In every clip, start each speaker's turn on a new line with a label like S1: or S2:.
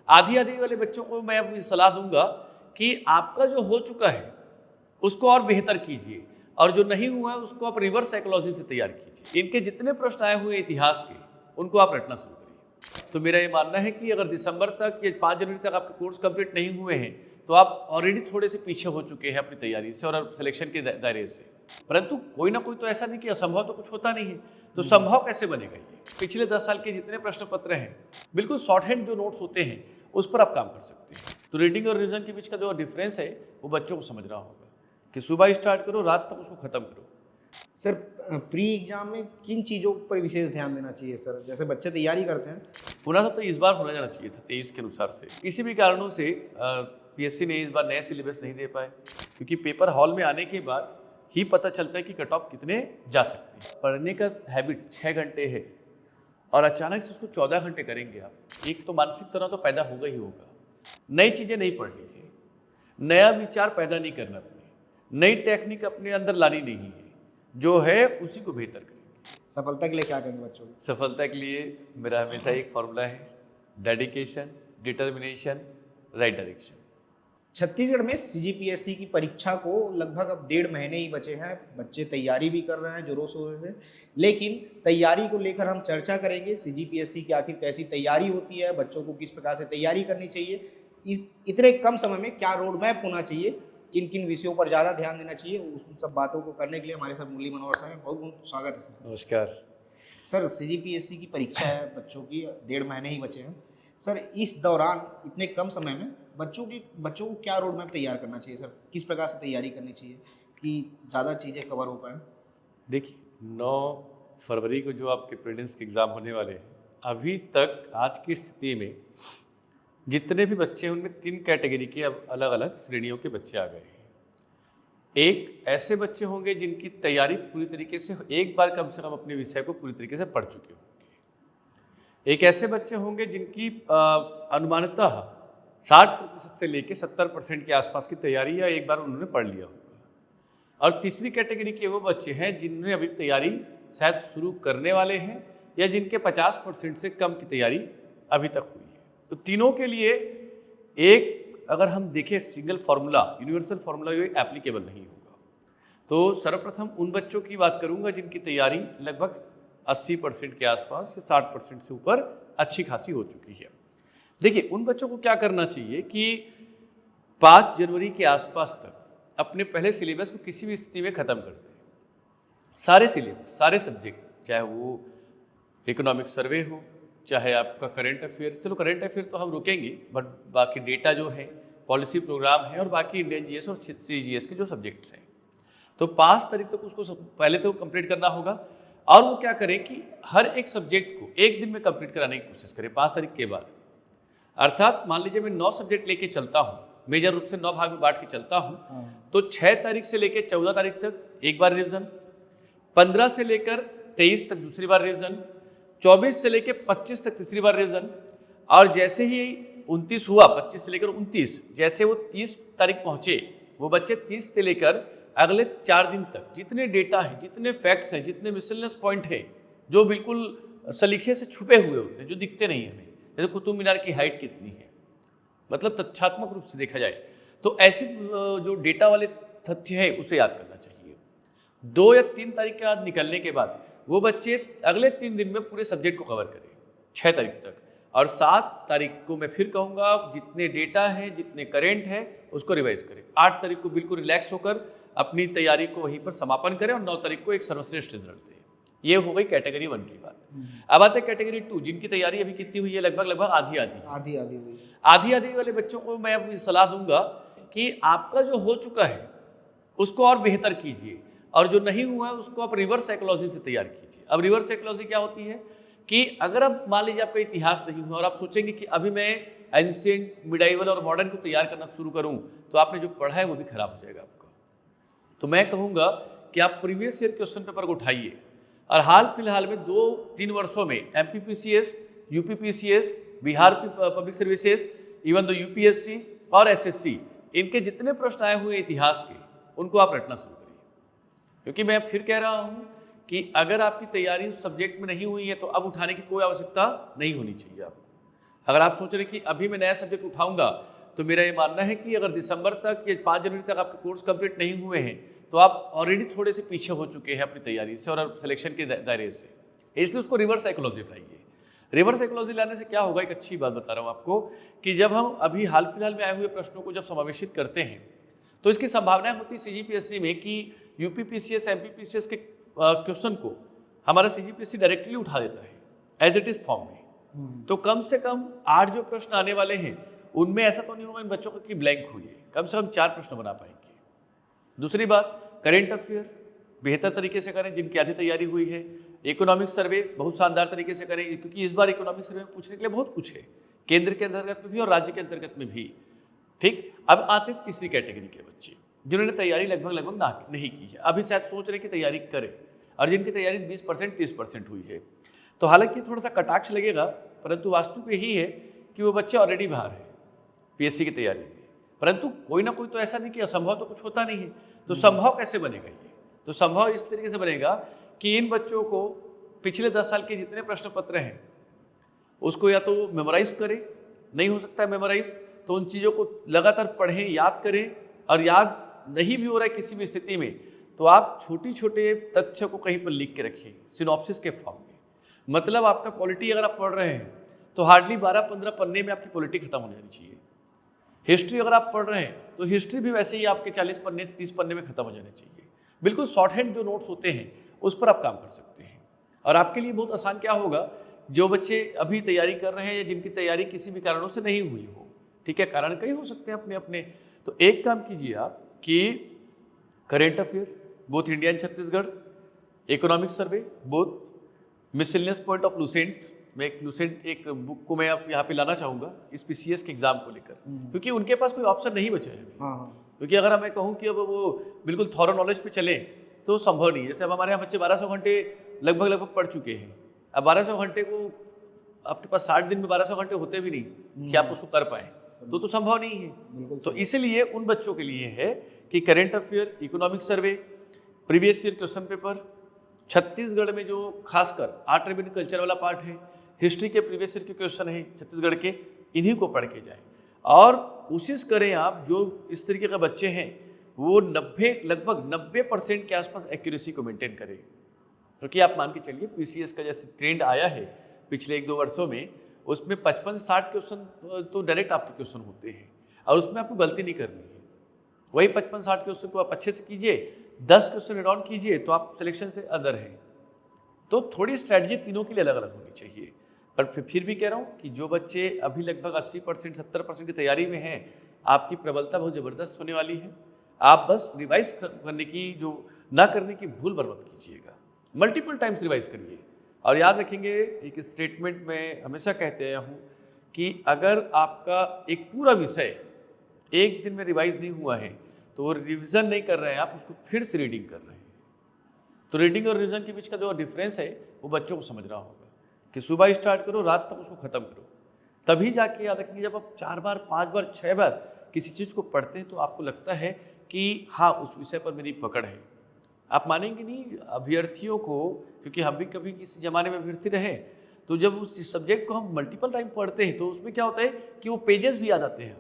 S1: आधी आधी वाले बच्चों को मैं अपनी सलाह दूंगा कि आपका जो हो चुका है उसको और बेहतर कीजिए, और जो नहीं हुआ है उसको आप रिवर्स साइकोलॉजी से तैयार कीजिए। इनके जितने प्रश्न आए हुए इतिहास के उनको आप रटना शुरू करिए। तो मेरा ये मानना है कि अगर दिसंबर तक या 5 जनवरी तक आपके कोर्स कंप्लीट नहीं हुए हैं तो आप ऑलरेडी थोड़े से पीछे हो चुके हैं अपनी तैयारी से और सिलेक्शन के दायरे से। परंतु कोई ना कोई तो ऐसा नहीं कि असंभव तो कुछ होता नहीं है, तो संभव कैसे बनेगा ये? पिछले 10 साल के जितने प्रश्न पत्र हैं, बिल्कुल शॉर्ट हैंड जो नोट्स होते हैं उस पर आप काम कर सकते हैं। तो रीडिंग और रिविजन के बीच का जो डिफरेंस है वो बच्चों को समझना होगा कि सुबह स्टार्ट करो, रात तक उसको खत्म करो।
S2: सर प्री एग्जाम में किन चीज़ों पर विशेष ध्यान देना चाहिए सर? जैसे बच्चे तैयारी करते हैं,
S1: पुनः तो इस बार होना जाना चाहिए था 23 के अनुसार से, किसी भी कारणों से पीएससी ने इस बार नए सिलेबस नहीं दे पाए, क्योंकि पेपर हॉल में आने के बाद ही पता चलता है कि कट ऑफ कितने जा सकते हैं। पढ़ने का हैबिट 6 घंटे है और अचानक से उसको 14 घंटे करेंगे आप, एक तो मानसिक तनाव तो पैदा होगा ही होगा। नई चीज़ें नहीं पढ़नी है, नया विचार पैदा नहीं करना, अपने नई टेक्निक अपने अंदर लानी नहीं है, जो है उसी को बेहतर करेंगे।
S2: सफलता के लिए क्या करेंगे बच्चों को?
S1: सफलता के लिए मेरा हमेशा एक फॉर्मूला है, dedication, determination, right direction.
S2: Chhattisgarh में सीजीपीएससी की परीक्षा को लगभग अब 1.5 महीने ही बचे हैं। बच्चे तैयारी भी कर रहे हैं जोरों शोरों से, लेकिन तैयारी को लेकर हम चर्चा करेंगे। सीजीपीएससी की आखिर कैसी तैयारी होती है, बच्चों को किस प्रकार से तैयारी करनी चाहिए, इतने कम समय में क्या रोड मैप होना चाहिए, किन किन विषयों पर ज़्यादा ध्यान देना चाहिए, उन सब बातों को करने के लिए हमारे साथ मुरली मनोहर साहब हैं। बहुत बहुत स्वागत है सर।
S1: नमस्कार
S2: सर, सीजीपीएससी की परीक्षा है, बच्चों की 1.5 महीने ही बचे हैं सर। इस दौरान इतने कम समय में बच्चों को क्या रोड मैप तैयार करना चाहिए सर? किस प्रकार से तैयारी करनी चाहिए कि ज़्यादा चीज़ें कवर हो पाएँ?
S1: देखिए, 9 फरवरी को जो आपके प्रीलिम्स के एग्ज़ाम होने वाले हैं, अभी तक आज की स्थिति में जितने भी बच्चे हैं उनमें 3 कैटेगरी के अब अलग अलग श्रेणियों के बच्चे आ गए हैं। एक ऐसे बच्चे होंगे जिनकी तैयारी पूरी तरीके से एक बार कम से कम अपने विषय को पूरी तरीके से पढ़ चुके होंगे। एक ऐसे बच्चे होंगे जिनकी अनुमानतः 60% से लेकर 70% के आसपास की तैयारी या एक बार उन्होंने पढ़ लिया होगा। और तीसरी कैटेगरी के वो बच्चे हैं जिन्होंने अभी तैयारी शायद शुरू करने वाले हैं या जिनके 50% से कम की तैयारी अभी तक हुई है। तो तीनों के लिए एक अगर हम देखें सिंगल फार्मूला, यूनिवर्सल फार्मूला ये एप्लीकेबल नहीं होगा। तो सर्वप्रथम उन बच्चों की बात करूंगा जिनकी तैयारी लगभग 80% के आसपास या 60% से ऊपर अच्छी खासी हो चुकी है। देखिए, उन बच्चों को क्या करना चाहिए कि 5 जनवरी के आसपास तक अपने पहले सिलेबस को किसी भी स्थिति में ख़त्म कर दें। सारे सिलेबस, सारे सब्जेक्ट, चाहे वो इकोनॉमिक सर्वे हो, चाहे आपका करंट अफेयर, चलो करंट अफेयर तो हम रुकेंगे, बट बाकी डेटा जो है, पॉलिसी प्रोग्राम है और बाकी इंडियन जीएस और सीजीएस के जो सब्जेक्ट्स हैं, तो 5 तारीख तक उसको पहले तो कंप्लीट करना होगा। और वो क्या करें कि हर एक सब्जेक्ट को एक दिन में कंप्लीट कराने की कोशिश करें 5 तारीख के बाद। अर्थात मान लीजिए मैं 9 सब्जेक्ट लेके चलता हूँ, मेजर रूप से 9 भाग में बांट के चलता हूँ, तो 6 तारीख से लेकर 14 तारीख तक एक बार रिविजन, 15 से लेकर 23 तक दूसरी बार रिविजन, 24 से लेकर 25 तक तीसरी बार रिविजन, और जैसे ही 29 हुआ, 25 से लेकर 29, जैसे वो 30 तारीख पहुँचे, वो बच्चे 30 से लेकर अगले 4 दिन तक जितने डेटा हैं, जितने फैक्ट्स हैं, जितने मिसलेनियस पॉइंट हैं जो बिल्कुल सलीखे से छुपे हुए होते हैं, जो दिखते नहीं हैं हमें, जैसे कुतुब मीनार की हाइट कितनी है, मतलब तथ्यात्मक रूप से देखा जाए तो ऐसे जो डेटा वाले तथ्य है उसे याद करना चाहिए। 2 या 3 तारीख के बाद निकलने के बाद वो बच्चे अगले 3 दिन में पूरे सब्जेक्ट को कवर करें 6 तारीख तक, और 7 तारीख को मैं फिर कहूँगा जितने डेटा है, जितने करेंट है उसको रिवाइज करें। 8 तारीख को बिल्कुल रिलैक्स होकर अपनी तैयारी को वहीं पर समापन करें और 9 तारीख को एक सर्वश्रेष्ठ रिजल्ट दें। ये हो गई कैटेगरी 1 की बात। अब आते हैं कैटेगरी 2, जिनकी तैयारी अभी कितनी हुई है, लगभग आधी आधी वाले बच्चों को मैं अपनी सलाह दूंगा कि आपका जो हो चुका है उसको और बेहतर कीजिए, और जो नहीं हुआ है उसको आप रिवर्स साइकोलॉजी से तैयार कीजिए। अब रिवर्स साइकोलॉजी क्या होती है कि अगर आप मान लीजिए आपका इतिहास नहीं हुआ और आप सोचेंगे कि अभी मैं एंशिएंट, मिडाइवल और मॉडर्न को तैयार करना शुरू करूं, तो आपने जो पढ़ा है वो भी खराब हो जाएगा आपका। तो मैं कहूँगा कि आप प्रीवियस ईयर क्वेश्चन पेपर को उठाइए और हाल फिलहाल में 2-3 वर्षों में MPPCS, UPPCS, Bihar public services, even though UPSC और एसएससी, इनके जितने प्रश्न आए हुए इतिहास के उनको आप रटना शुरू करिए। क्योंकि मैं फिर कह रहा हूँ कि अगर आपकी तैयारी उस सब्जेक्ट में नहीं हुई है तो अब उठाने की कोई आवश्यकता नहीं होनी चाहिए आपको। अगर आप सोच रहे हैं कि अभी मैं नया सब्जेक्ट उठाऊंगा, तो मेरा ये मानना है कि अगर दिसंबर तक या 5 जनवरी तक आपके कोर्स कंप्लीट नहीं हुए हैं, तो आप ऑलरेडी थोड़े से पीछे हो चुके हैं अपनी तैयारी से और सिलेक्शन के दायरे से। इसलिए उसको रिवर्स साइकोलॉजी लाइए। रिवर्स साइकोलॉजी लाने से क्या होगा, एक अच्छी बात बता रहा हूँ आपको, कि जब हम अभी हाल फिलहाल में आए हुए प्रश्नों को जब समावेशित करते हैं, तो इसकी संभावनाएं होती है सीजीपीएससी में कि यूपीपीसीएस एमपीपीसीएस के क्वेश्चन को हमारा सीजीपीएससी डायरेक्टली उठा देता है एज इट इज फॉर्म में। तो कम से कम 8 जो प्रश्न आने वाले हैं उनमें ऐसा तो नहीं होगा इन बच्चों को कि ब्लैंक हुई है, कम से कम 4 प्रश्न बना पाएंगे। दूसरी बात, करेंट अफेयर बेहतर तरीके से करें जिनकी आधी तैयारी हुई है। इकोनॉमिक सर्वे बहुत शानदार तरीके से करें, क्योंकि इस बार इकोनॉमिक सर्वे में पूछने के लिए बहुत कुछ है, केंद्र के अंतर्गत में भी और राज्य के अंतर्गत में भी। ठीक, अब आते हैं तीसरी कैटेगरी के बच्चे जिन्होंने तैयारी लगभग नहीं की है, अभी शायद सोच रहे कि तैयारी करें, और जिनकी तैयारी 20% 30% हुई है। तो हालांकि थोड़ा सा कटाक्ष लगेगा, परंतु वास्तविक यही है कि वो बच्चे ऑलरेडी बाहर हैं पीएससी की तैयारी में। परंतु कोई ना कोई तो ऐसा नहीं कि असंभव तो कुछ होता नहीं है। तो संभव कैसे बनेगा ये? तो संभव इस तरीके से बनेगा कि इन बच्चों को पिछले 10 साल के जितने प्रश्न पत्र हैं उसको या तो मेमोराइज करें, नहीं हो सकता है मेमोराइज तो उन चीज़ों को लगातार पढ़ें, याद करें, और याद नहीं भी हो रहा है किसी भी स्थिति में तो आप छोटे छोटे तथ्य को कहीं पर लिख के रखिए सिनॉप्सिस के फॉर्म में। मतलब आपका पॉलिटी अगर आप पढ़ रहे हैं तो हार्डली 12-15 पन्ने में आपकी पॉलिटी खत्म हो जानी चाहिए। हिस्ट्री अगर आप पढ़ रहे हैं तो हिस्ट्री भी वैसे ही आपके 40 पन्ने 30 पन्ने में खत्म हो जाने चाहिए। बिल्कुल शॉर्ट हैंड जो नोट्स होते हैं उस पर आप काम कर सकते हैं। और आपके लिए बहुत आसान क्या होगा, जो बच्चे अभी तैयारी कर रहे हैं या जिनकी तैयारी किसी भी कारणों से नहीं हुई हो, ठीक है, कारण कई हो सकते हैं अपने अपने, तो एक काम कीजिए आप कि current affair both India and Chhattisgarh, economic survey both, miscellaneous point of Lucent, मैं एक लूसेंट एक बुक को मैं यहाँ पे लाना चाहूँगा इस पीसीएस के एग्जाम को लेकर, क्योंकि उनके पास कोई ऑप्शन नहीं बचा है। क्योंकि अगर मैं कहूँ कि अब वो बिल्कुल थॉरो नॉलेज पे चले तो संभव नहीं है। जैसे अब हमारे यहाँ बच्चे 1200 घंटे लगभग पढ़ चुके हैं, अब 1200 घंटे को आपके पास 60 दिन में 1200 घंटे होते भी नहीं कि आप उसको कर पाएँ, तो संभव नहीं है। तो इसलिए उन बच्चों के लिए है कि current affair, economic survey, previous year question paper, Chhattisgarh में जो खासकर आर्ट रेवेन्यू कल्चर वाला पार्ट है, हिस्ट्री के प्रीवियस ईयर के क्वेश्चन है छत्तीसगढ़ के, इन्हीं को पढ़ के जाएं। और कोशिश करें आप जो इस तरीके का बच्चे हैं वो लगभग 90% के आसपास एक्यूरेसी को मेंटेन करें। क्योंकि आप मान के चलिए पीसीएस का जैसे ट्रेंड आया है पिछले 1-2 वर्षों में, उसमें 55 से 60 क्वेश्चन तो डायरेक्ट आपके क्वेश्चन होते हैं और उसमें आपको गलती नहीं करनी है। वही 55-60 क्वेश्चन को आप अच्छे से कीजिए, 10 क्वेश्चन एड ऑन कीजिए तो आप सिलेक्शन से अंदर हैं। तो थोड़ी स्ट्रैटेजी तीनों के लिए अलग अलग होनी चाहिए। पर फिर भी कह रहा हूँ कि जो बच्चे अभी लगभग 80% 70% की तैयारी में हैं, आपकी प्रबलता बहुत ज़बरदस्त होने वाली है। आप बस रिवाइज करने की जो ना करने की भूल पर मत कीजिएगा, मल्टीपल टाइम्स रिवाइज करिए। और याद रखेंगे, एक स्टेटमेंट में हमेशा कहते आया हूँ कि अगर आपका एक पूरा विषय एक दिन में रिवाइज नहीं हुआ है तो वो रिविज़न नहीं कर रहे हैं, आप उसको फिर से रीडिंग कर रहे हैं। तो रीडिंग और रिविज़न के बीच का जो डिफरेंस है वो बच्चों को समझना होगा कि सुबह स्टार्ट करो, रात तक उसको ख़त्म करो, तभी जाके याद रखेंगे। जब आप 4 बार 5 बार 6 बार किसी चीज़ को पढ़ते हैं तो आपको लगता है कि हाँ उस विषय पर मेरी पकड़ है। आप मानेंगे नहीं, अभ्यर्थियों को, क्योंकि हम भी कभी किसी ज़माने में अभ्यर्थी रहे, तो जब उस सब्जेक्ट को हम मल्टीपल टाइम पढ़ते हैं तो उसमें क्या होता है कि वो पेजेस भी याद आते हैं,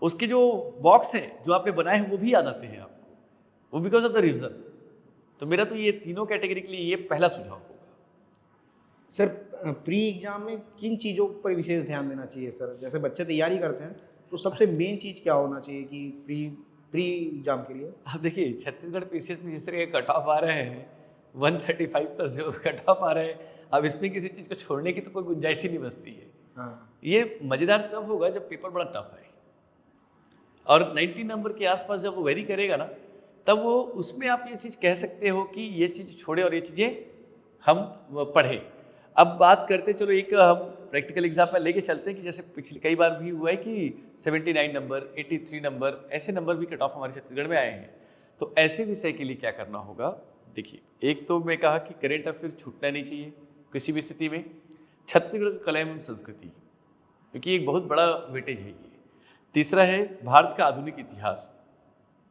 S1: उसके जो बॉक्स हैं जो आपने बनाए हैं वो भी याद आते हैं आपको, वो बिकॉज ऑफ द रिविज़न। तो मेरा तो ये तीनों कैटेगरी के लिए ये पहला सुझाव होगा।
S2: सर प्री एग्जाम में किन चीज़ों पर विशेष ध्यान देना चाहिए सर? जैसे बच्चे तैयारी करते हैं तो सबसे मेन चीज़ क्या होना चाहिए कि प्री एग्जाम के लिए?
S1: आप देखिए छत्तीसगढ़ पीसीएस में जिस तरह के कट ऑफ आ रहे हैं 135+ जो कट ऑफ आ रहे हैं, अब इसमें किसी चीज़ को छोड़ने की तो कोई गुंजाइश ही नहीं बचती है।
S2: हाँ,
S1: ये मज़ेदार तब होगा जब पेपर बड़ा टफ आए और 90 नंबर के आसपास जब वो वेरी करेगा ना, तब वो उसमें आप ये चीज़ कह सकते हो कि ये चीज़ छोड़े और ये चीज़ें हम पढ़ें। अब बात करते, चलो एक हम प्रैक्टिकल एग्जाम्पल लेके चलते हैं कि जैसे पिछले कई बार भी हुआ है कि 79 नंबर, 83 नंबर, ऐसे नंबर भी कट ऑफ हमारे छत्तीसगढ़ में आए हैं। तो ऐसे विषय के लिए क्या करना होगा? देखिए, एक तो मैं कहा कि करेंट अफेयर छूटना नहीं चाहिए किसी भी स्थिति में। छत्तीसगढ़ का कला एवं संस्कृति, क्योंकि एक बहुत बड़ा वेटेज है ये। तीसरा है भारत का आधुनिक इतिहास,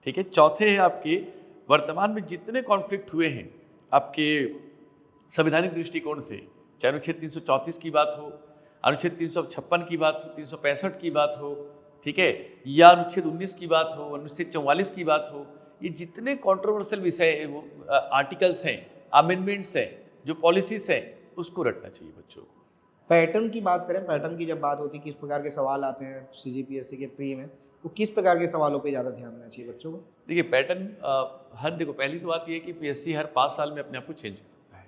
S1: ठीक है। चौथे है आपके वर्तमान में जितने कॉन्फ्लिक्ट हुए हैं आपके संवैधानिक दृष्टिकोण से, चाहे अनुच्छेद 334 की बात हो, अनुच्छेद 356 की बात हो, 365 की बात हो, ठीक है, या अनुच्छेद 19 की बात हो, अनुच्छेद 44 की बात हो, ये जितने कंट्रोवर्शियल विषय वो आर्टिकल्स हैं, अमेंडमेंट्स हैं, जो पॉलिसीज हैं, उसको रटना चाहिए बच्चों को।
S2: पैटर्न की बात करें, पैटर्न की जब बात होती है, किस प्रकार के सवाल आते हैं सीजीपीएससी के प्री में, तो किस प्रकार के सवालों पे ज़्यादा ध्यान देना चाहिए बच्चों को?
S1: देखिए पैटर्न देखो पहली तो बात ये है कि पीएससी हर 5 साल में अपने आप को चेंज करता है,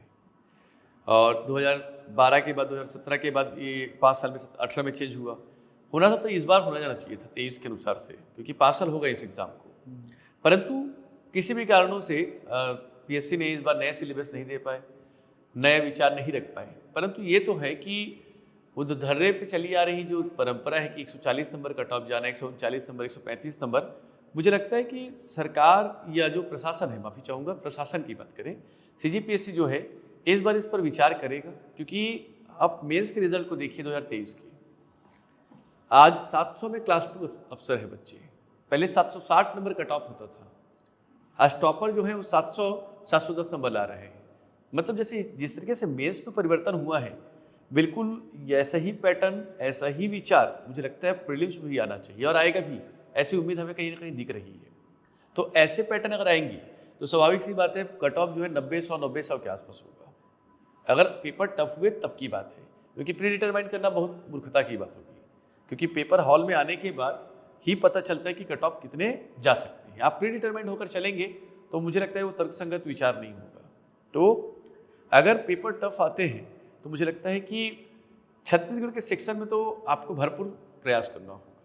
S1: और 2012 के बाद 2017 के बाद ये 5 साल में 18 में चेंज हुआ। होना था तो इस बार होना जाना चाहिए था 23 के अनुसार से, क्योंकि 5 साल हो गए इस एग्ज़ाम को, परंतु किसी भी कारणों से पीएससी ने इस बार नया सिलेबस नहीं दे पाए, नए विचार नहीं रख पाए। परंतु ये तो है कि वो जो धर्रे पे चली आ रही जो परंपरा है कि 140 नंबर कट ऑफ जाना, 139 नंबर, 135 नंबर, मुझे लगता है कि सरकार या जो प्रशासन है, माफ़ी चाहूँगा, प्रशासन की बात करें, सीजीपीएससी जो है इस बार इस पर विचार करेगा। क्योंकि आप मेंस के रिजल्ट को देखिए 2023 के, आज 700 में क्लास 2 अफसर है बच्चे, पहले 760 नंबर कट ऑफ होता था, आज टॉपर जो है वो 710 नंबर ला रहे हैं। मतलब जैसे जिस तरीके से मेंस में परिवर्तन हुआ है, बिल्कुल ऐसा ही पैटर्न, ऐसा ही विचार मुझे लगता है प्रीलिम्स में भी आना चाहिए, और आएगा भी, ऐसी उम्मीद हमें कहीं ना कहीं दिख रही है। तो ऐसे पैटर्न अगर आएंगे तो स्वाभाविक सी बात है कट ऑफ जो है 90-100 के आसपास होगा। अगर पेपर टफ हुए तब की बात है, क्योंकि प्री डिटरमाइन करना बहुत मूर्खता की बात होगी, क्योंकि पेपर हॉल में आने के बाद ही पता चलता है कि कट ऑफ कितने जा सकते हैं। आप प्री डिटरमाइंड होकर चलेंगे तो मुझे लगता है वो तर्कसंगत विचार नहीं होगा। तो अगर पेपर टफ आते हैं तो मुझे लगता है कि छत्तीसगढ़ के सेक्शन में तो आपको भरपूर प्रयास करना होगा,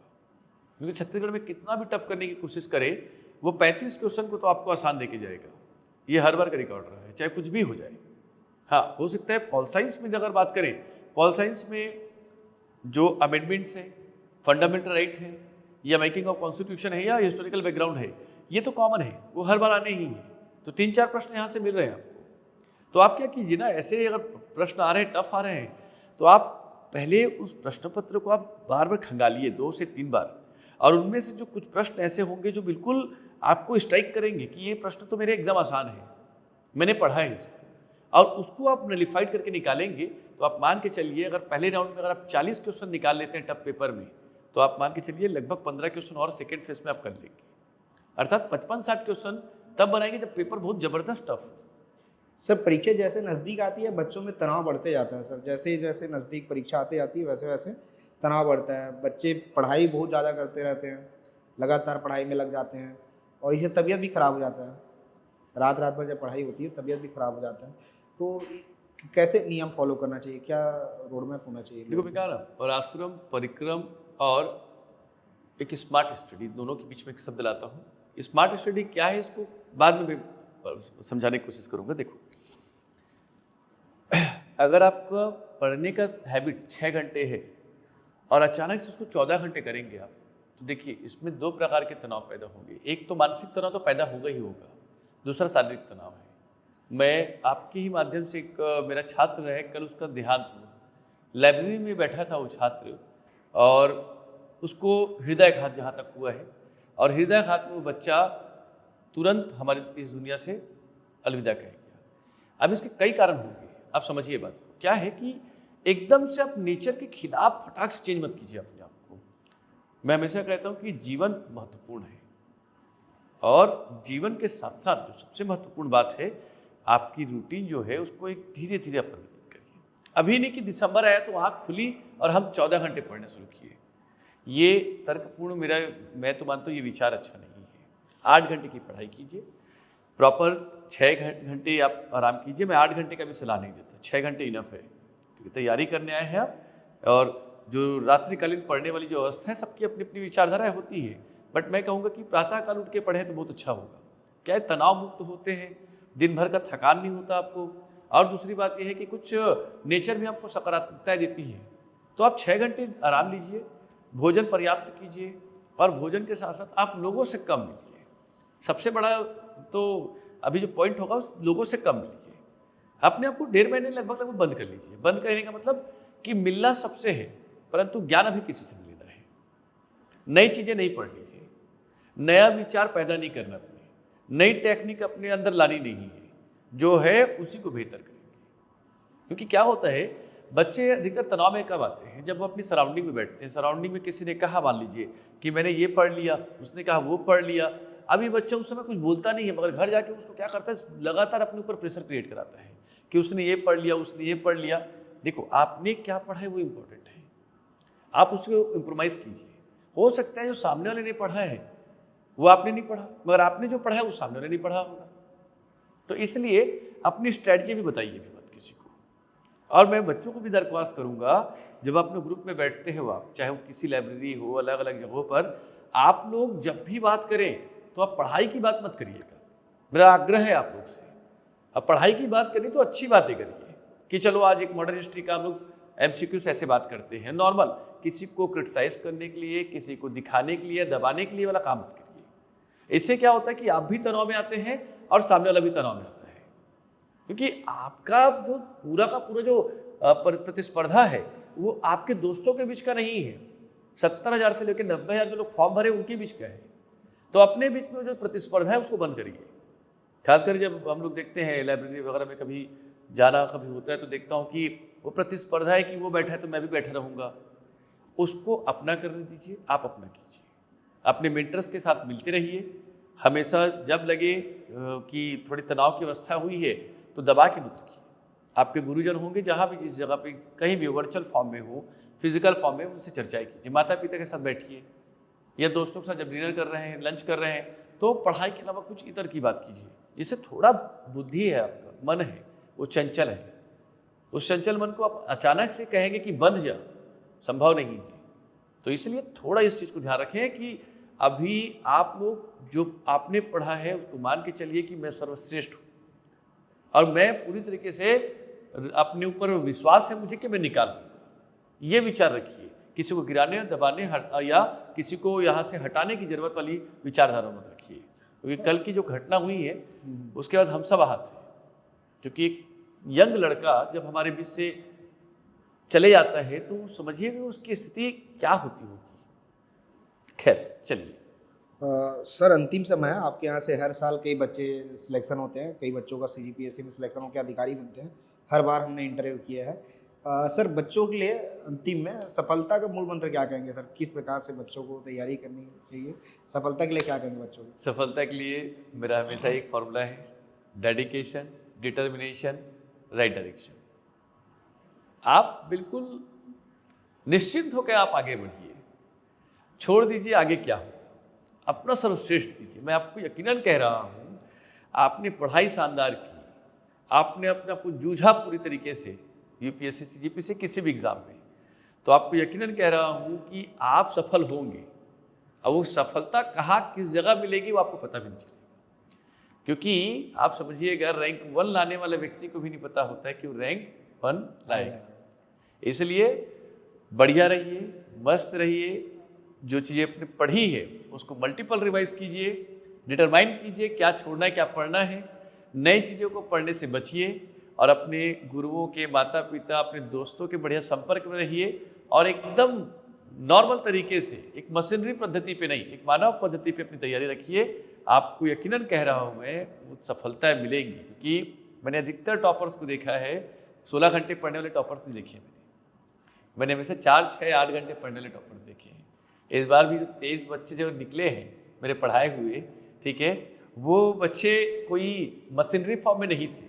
S1: क्योंकि छत्तीसगढ़ में कितना भी टफ करने की कोशिश करे, वो 35 क्वेश्चन को तो आपको आसान देके जाएगा। ये हर बार का रिकॉर्ड रहा है, चाहे कुछ भी हो जाए। हाँ, हो सकता है पॉल साइंस में अगर बात करें, पॉल साइंस में जो अमेंडमेंट्स हैं, फंडामेंटल राइट है, या मेकिंग ऑफ कॉन्स्टिट्यूशन है, या हिस्टोरिकल बैकग्राउंड है, ये तो कॉमन है, वो हर बार आने ही है। तो 3-4 प्रश्न यहाँ से मिल रहे हैं आपको। तो आप क्या कीजिए ना, ऐसे अगर प्रश्न आ रहे हैं, टफ आ रहे हैं, तो आप पहले उस प्रश्न पत्र को आप बार बार खंगालिए 2 से 3 बार, और उनमें से जो कुछ प्रश्न ऐसे होंगे जो बिल्कुल आपको स्ट्राइक करेंगे कि ये प्रश्न तो मेरे एकदम आसान है, मैंने पढ़ा है इसको, और उसको आप नलिफाइड करके निकालेंगे, तो आप मान के चलिए अगर पहले राउंड में अगर आप 40 क्वेश्चन निकाल लेते हैं टफ पेपर में, तो आप मान के चलिए लगभग 15 क्वेश्चन और सेकेंड फेज में आप कर लेंगे। अर्थात 55-60 क्वेश्चन तब बनाएंगे जब पेपर बहुत ज़बरदस्त टफ।
S2: सर, परीक्षा जैसे नज़दीक आती है बच्चों में तनाव बढ़ते जाता है सर, जैसे जैसे नज़दीक परीक्षा आती जाती है वैसे वैसे तनाव बढ़ता है, बच्चे पढ़ाई बहुत ज़्यादा करते रहते हैं, लगातार पढ़ाई में लग जाते हैं, और इससे तबीयत भी ख़राब हो जाता है। रात रात भर जब पढ़ाई होती है तबीयत भी ख़राब हो जाता है। तो कैसे नियम फॉलो करना चाहिए, क्या रोड मैप होना चाहिए?
S1: देखो मैं कह रहा हूँ, पराश्रम, परिक्रम और एक स्मार्ट स्टडी, दोनों के बीच में एक शब्द लाता हूँ। स्मार्ट स्टडी क्या है इसको बाद में समझाने की कोशिश करूँगा। देखो, अगर आपका पढ़ने का हैबिट 6 घंटे है और अचानक से उसको 14 घंटे करेंगे आप, तो देखिए इसमें 2 प्रकार के तनाव पैदा होंगे। एक तो मानसिक तनाव तो पैदा होगा ही होगा, दूसरा शारीरिक तनाव है। मैं आपके ही माध्यम से एक मेरा छात्र है, कल उसका देहांत हुआ, लाइब्रेरी में बैठा था वो छात्र, और उसको हृदयाघात जहाँ तक हुआ है, और हृदयाघात में वो बच्चा तुरंत हमारे इस दुनिया से अलविदा कह गया। अब इसके कई कारण होंगे, आप समझिए बात को। क्या है कि एकदम से आप नेचर के खिलाफ फटाक से चेंज मत कीजिए अपने आप को। मैं हमेशा कहता हूँ कि जीवन महत्वपूर्ण है, और जीवन के साथ साथ जो सबसे महत्वपूर्ण बात है, आपकी रूटीन जो है उसको एक धीरे धीरे आप परिवर्तित करिए। अभी नहीं कि दिसंबर आया तो आँख खुली और हम 14 घंटे पढ़ने शुरू किए, ये तर्कपूर्ण मैं तो मानता हूँ ये विचार अच्छा नहीं है। 8 घंटे की पढ़ाई कीजिए, प्रॉपर 6 घंटे आप आराम कीजिए। मैं 8 घंटे का भी सलाह नहीं देता, 6 घंटे इनफ है, क्योंकि तैयारी करने आए हैं आप, और जो रात्रिकालीन पढ़ने वाली जो अवस्था है, सबकी अपनी अपनी विचारधाराएँ होती है, बट मैं कहूँगा कि प्रातःकाल उठ के पढ़ें तो बहुत अच्छा होगा। क्या है, तनाव मुक्त होते हैं, दिन भर का थकान नहीं होता आपको, और दूसरी बात यह है कि कुछ नेचर भी आपको सकारात्मकता देती है। तो आप 6 घंटे आराम लीजिए, भोजन पर्याप्त कीजिए, और भोजन के साथ साथ आप लोगों से कम मिलिए। सबसे बड़ा तो अभी जो पॉइंट होगा, उस लोगों से कम मिलिए। अपने आप को 1.5 महीने लगभग बंद कर लीजिए। बंद करने का मतलब कि मिलना सबसे है, परंतु ज्ञान अभी किसी से नहीं लेना है, नई चीज़ें नहीं पढ़नी है, नया विचार पैदा नहीं करना अपने, नई टेक्निक अपने अंदर लानी नहीं है, जो है उसी को बेहतर करेंगे। क्योंकि क्या होता है, बच्चे अधिकतर तनाव में कब आते हैं? जब वो अपनी सराउंडिंग में बैठते हैं। सराउंडिंग में किसी ने कहा, मान लीजिए कि मैंने ये पढ़ लिया, उसने कहा वो पढ़ लिया। अभी बच्चा उस समय कुछ बोलता नहीं है, मगर घर जाके उसको क्या करता है, लगातार अपने ऊपर प्रेशर क्रिएट कराता है कि उसने ये पढ़ लिया, उसने ये पढ़ लिया। देखो, आपने क्या पढ़ा है वो इम्पोर्टेंट है, आप उसको इम्प्रोमाइज़ कीजिए। हो सकता है जो सामने वाले ने पढ़ा है वो आपने नहीं पढ़ा, मगर आपने जो पढ़ा है वो सामने वाले नहीं पढ़ा होगा। तो इसलिए अपनी स्ट्रैटेजी भी बताइए भी मत किसी को। और मैं बच्चों को भी दरख्वास्त करूंगा, जब अपने ग्रुप में बैठते हो आप, चाहे वो किसी लाइब्रेरी हो, अलग अलग जगहों पर, आप लोग जब भी बात करें तो आप पढ़ाई की बात मत करिएगा। मेरा आग्रह है आप लोग से, अब पढ़ाई की बात करें तो अच्छी बातें करिए कि चलो आज एक मॉडर्न हिस्ट्री का हम लोग MCQ ऐसे बात करते हैं, नॉर्मल, किसी को क्रिटिसाइज करने के लिए, किसी को दिखाने के लिए, दबाने के लिए वाला काम मत करिए। इससे क्या होता है कि आप भी तनाव में आते हैं और सामने वाला भी तनाव में आता है, क्योंकि आपका जो पूरा का पूरा जो प्रतिस्पर्धा है वो आपके दोस्तों के बीच का नहीं है, 70,000 से लेकर 90,000 जो लोग फॉर्म भरे उनके बीच का है। तो अपने बीच में जो प्रतिस्पर्धा है उसको बंद करिए। खासकर जब हम लोग देखते हैं लाइब्रेरी वगैरह में कभी जाना कभी होता है तो देखता हूँ कि वो प्रतिस्पर्धा है कि वो बैठा है तो मैं भी बैठा रहूँगा। उसको अपना करने दीजिए, आप अपना कीजिए, अपने मेंटर्स के साथ मिलते रहिए। हमेशा जब लगे कि थोड़ी तनाव की अवस्था हुई है तो दबा के मत रखिए। आपके गुरुजन होंगे जहाँ भी, जिस जगह पे कहीं भी वर्चुअल फॉर्म में हो, फिजिकल फॉर्म में, उनसे चर्चाएं कीजिए। माता पिता के साथ बैठिए या दोस्तों के साथ जब डिनर कर रहे हैं, लंच कर रहे हैं, तो पढ़ाई के अलावा कुछ इतर की बात कीजिए, जिससे थोड़ा बुद्धि है, आपका मन है वो चंचल है। उस चंचल मन को आप अचानक से कहेंगे कि बंद जा, संभव नहीं है। तो इसलिए थोड़ा इस चीज़ को ध्यान रखें कि अभी आप लोग जो आपने पढ़ा है उसको मान के चलिए कि मैं सर्वश्रेष्ठ हूँ और मैं पूरी तरीके से, अपने ऊपर विश्वास है मुझे कि मैं निकाल लूँगा। ये विचार रखिए। किसी को गिराने, दबाने या किसी को यहाँ से हटाने की जरूरत वाली विचारधारा मत रखिए, क्योंकि कल की जो घटना हुई है उसके बाद हम सब आहत हैं। क्योंकि एक यंग लड़का जब हमारे बीच से चले जाता है तो समझिए कि उसकी स्थिति क्या होती होगी। खैर चलिए।
S2: सर, अंतिम समय है, आपके यहाँ से हर साल कई बच्चे सिलेक्शन होते हैं, कई बच्चों का CGPSC में सिलेक्शन होकर अधिकारी बनते हैं, हर बार हमने इंटरव्यू किया है। सर, बच्चों के लिए अंतिम में सफलता का मूल मंत्र क्या कहेंगे सर? किस प्रकार से बच्चों को तैयारी करनी चाहिए? सफलता के लिए क्या कहेंगे बच्चों को?
S1: सफलता के लिए मेरा हमेशा एक फॉर्मूला है, डेडिकेशन, डिटर्मिनेशन, राइट डायरेक्शन। आप बिल्कुल निश्चिंत होकर आप आगे बढ़िए, छोड़ दीजिए आगे क्या हो, अपना सर्वश्रेष्ठ कीजिए। मैं आपको यकीनन कह रहा हूँ, आपने पढ़ाई शानदार की, आपने अपने आप को जूझा पूरी तरीके से UPSC CGPSC किसी भी एग्ज़ाम में, तो आपको यकीनन कह रहा हूँ कि आप सफल होंगे। और वो सफलता कहाँ किस जगह मिलेगी वो आपको पता भी नहीं चलेगा, क्योंकि आप समझिएगा रैंक 1 लाने वाले व्यक्ति को भी नहीं पता होता है कि वो रैंक 1 लाएगा। इसलिए बढ़िया रहिए, मस्त रहिए, जो चीज़ें अपने पढ़ी है उसको मल्टीपल रिवाइज कीजिए, डिटरमाइन कीजिए क्या छोड़ना है क्या पढ़ना है, नई चीज़ों को पढ़ने से बचिए और अपने गुरुओं के, माता पिता, अपने दोस्तों के बढ़िया संपर्क में रहिए और एकदम नॉर्मल तरीके से, एक मशीनरी पद्धति पे नहीं, एक मानव पद्धति पे अपनी तैयारी रखिए। आपको यकीनन कह रहा हूँ मैं, वो सफलताएँ मिलेंगी, क्योंकि मैंने अधिकतर टॉपर्स को देखा है, 16 घंटे पढ़ने वाले टॉपर्स नहीं देखे मैंने हमेशा 4, 6, 8 घंटे पढ़ने वाले टॉपर्स देखे हैं। इस बार भी जो 23 बच्चे जो निकले हैं मेरे पढ़ाए हुए, ठीक है, वो बच्चे कोई मशीनरी फॉर्म में नहीं थे,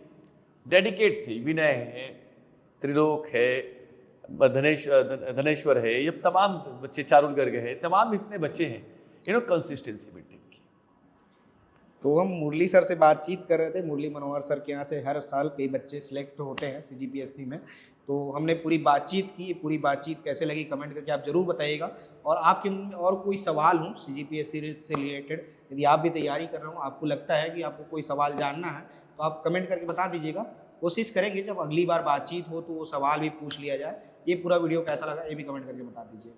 S1: डेडिकेट थे। विनय है, त्रिलोक है, धनेश्वर है, ये तमाम बच्चे, चारुल गर्ग है, तमाम इतने बच्चे हैं, कंसिस्टेंसी मेंटेन की।
S2: तो हम मुरली सर से बातचीत कर रहे थे, मुरली मनोहर सर के यहाँ से हर साल कई बच्चे सिलेक्ट होते हैं CGPSC में। तो हमने पूरी बातचीत की, पूरी बातचीत कैसे लगी कमेंट करके आप ज़रूर बताइएगा। और आपके मन में और कोई सवाल हो CGPSC से रिलेटेड, यदि आप भी तैयारी कर रहे हो, आपको लगता है कि आपको कोई सवाल जानना है, तो आप कमेंट करके बता दीजिएगा। कोशिश करेंगे जब अगली बार बातचीत हो तो वो सवाल भी पूछ लिया जाए। ये पूरा वीडियो कैसा लगा ये भी कमेंट करके बता दीजिए।